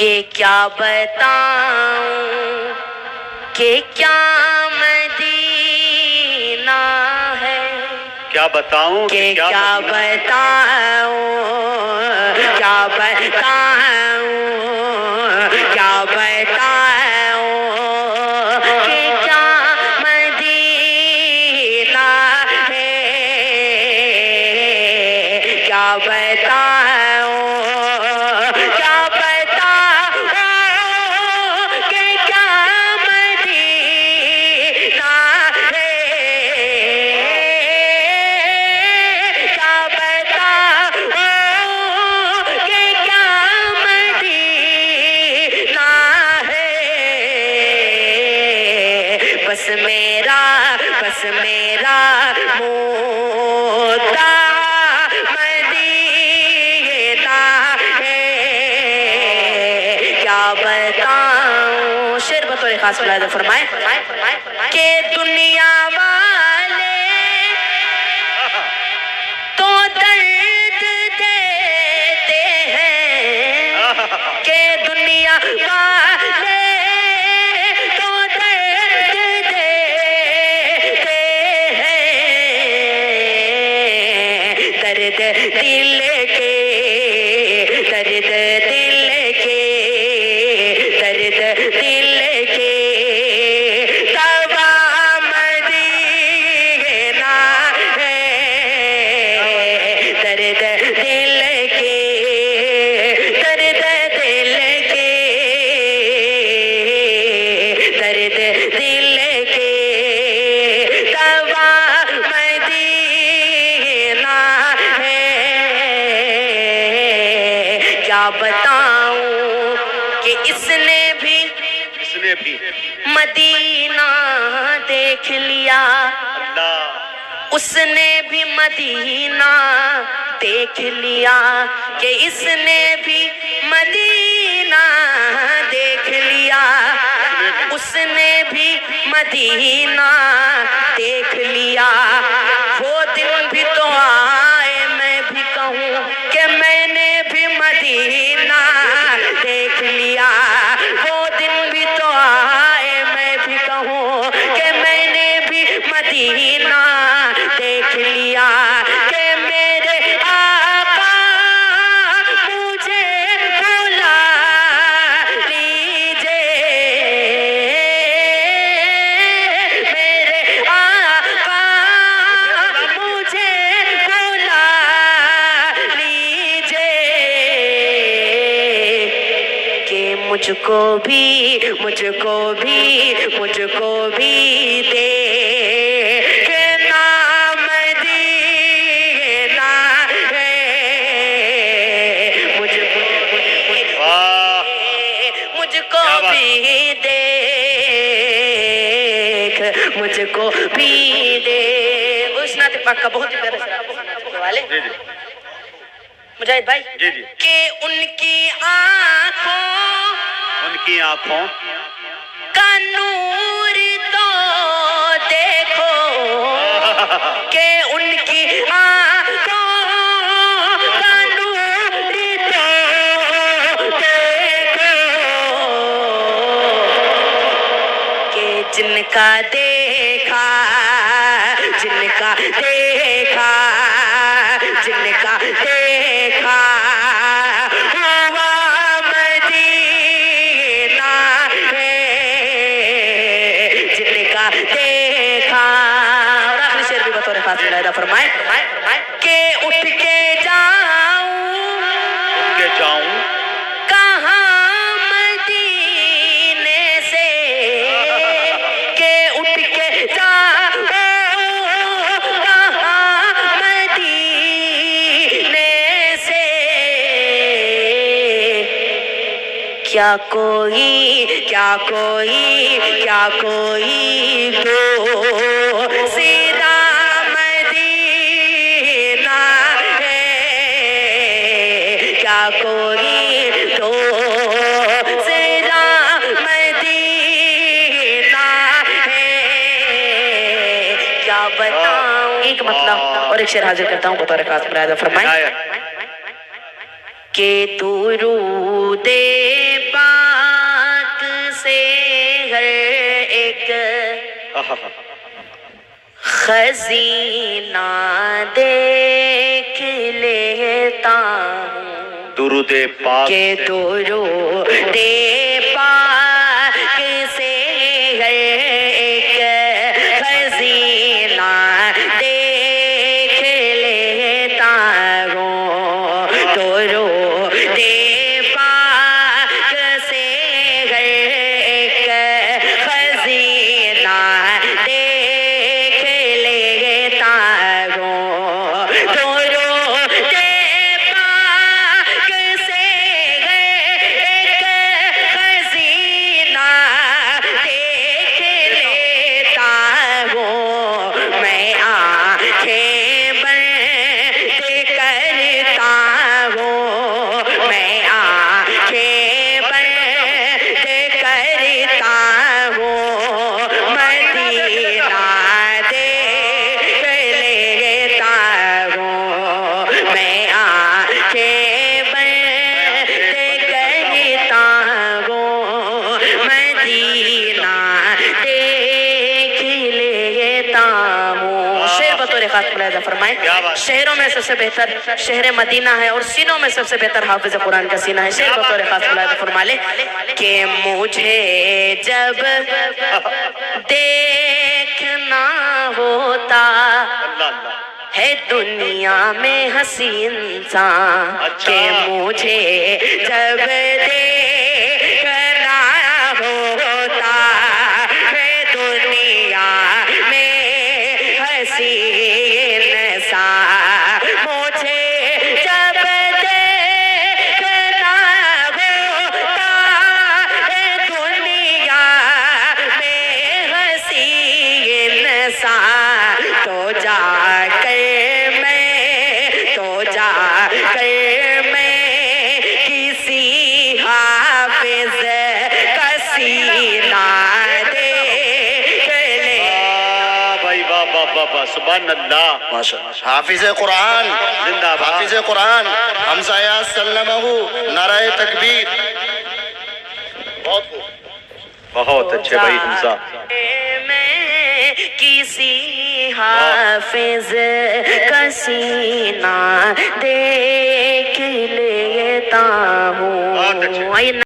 کہ کیا بتاؤں کہ کیا مدینہ ہے، کیا بتاؤں کہ کیا بتاؤں، کیا بتاؤں، کیا بتاؤں کہ کیا مدینہ ہے، کیا بتاؤں، کیا بتاؤں کہ کیا مدینہ ہے، کیا بتاؤں کہ کیا مدینہ ہے، بس میرا مدعا مدینہ ہے، کیا بتاؤں۔ شعر بطور خاص ملاحظہ فرمائیں کہ دنیا والے تو درد دیتے ہیں، کہ دنیا والے تو درد دیتے ہیں، درد دل کے، درد دل کے، درد دل کے دوا مدینہ ہے، درد دل کے، درد دل کے، درد دل کے دوا مدینہ ہے، کیا بتاؤں کہ اس نے بھی مدینہ دیکھ لیا، اس نے بھی مدینہ دیکھ لیا، کہ اس نے بھی مدینہ دیکھ لیا، اس نے بھی مدینہ دیکھ لیا، وہ دن بھی تو آئے میں بھی کہوں کہ میں نے بھی مدینہ دیکھ لیا، وہ دن بھی تو آئے میں بھی کہوں کہ میں نے بھی مدینہ دیکھ لیا، کہ میرے آقا مجھے بلا لیجئے، میرے آقا مجھے بلا لیجئے، کہ مجھ کو بھی دیکھنا مدینہ ہے، مجھ کو بھی دیکھ، مجھ کو بھی دیکھ۔ اس نعت پاک کا بہت ہی پیارا والے مجاہد بھائی، کہ ان کی آنکھوں کا نور تو دیکھو، کہ ان کی آنکھوں کا نور تو دیکھو، کہ جن کا دیکھا، جن کا دیکھا، جن کا دیکھا ہوا مدینہ ہے، جن کا دیکھا۔ اور آخری شعر بھی بطور خاص ملاحظہ فرمائیں کہ اٹھ کے جاؤں کہاں مدینے سے، کہ اٹھ کے جاؤں کہاں مدینے سے، کیا کوئی دوسرا مدینہ ہے، کیا کوئی دوسرا مدینہ ہے، کیا بتاؤں۔ ایک مطلب اور ایک شعر حاضر کرتا ہوں بطور خاص ملاحظہ فرمائیں کہ درود ایک خزینہ دیکھ لیتا ہوں درود پاک کہ درود پاک سے ایک خزینہ دیکھ لیتا ہوں درود پاک سے ایک خزینہ دیکھ لیتا ہوں درود پاک سے ایک خزینہ دیکھ لیتا ہوں میں آنکھیں بند کرتا ہوں میں آنکھیں بند کرتا ہوں مدینہ دیکھ لیتا ہوں میں آنکھیں بند کرتا ہوں مدینہ دیکھ لیتا ہوں شعر بطور خاص ملاحظہ فرمائیں شہروں میں سب سے بہتر شہر مدینہ ہے اور سینوں میں سب سے بہتر حافظ قرآن کا سینہ ہے شعر بطور خاص ملاحظہ فرما لیں کہ مجھے جب دیکھنا ہوتا ہے دنیا میں ہنسی انسان کہ مجھے جب دیکھنا ہوتا ہے دنیا میں ہنسی انسان مجھے جب دیکھنا ہوتا ہے دنیا میں ہنسی انسان تو جا کر میں کسی حافظ کا سینہ دیکھ لے بھائی واہ سبحان اللہ حافظ قرآن زندہ باد حافظ قرآن حمزہ یاس سلمہ نعرہ تکبیر بہت خوب بہت اچھے بھائی حمزہ میں کسی حافظ کا سینہ دیکھ لیتا ہوں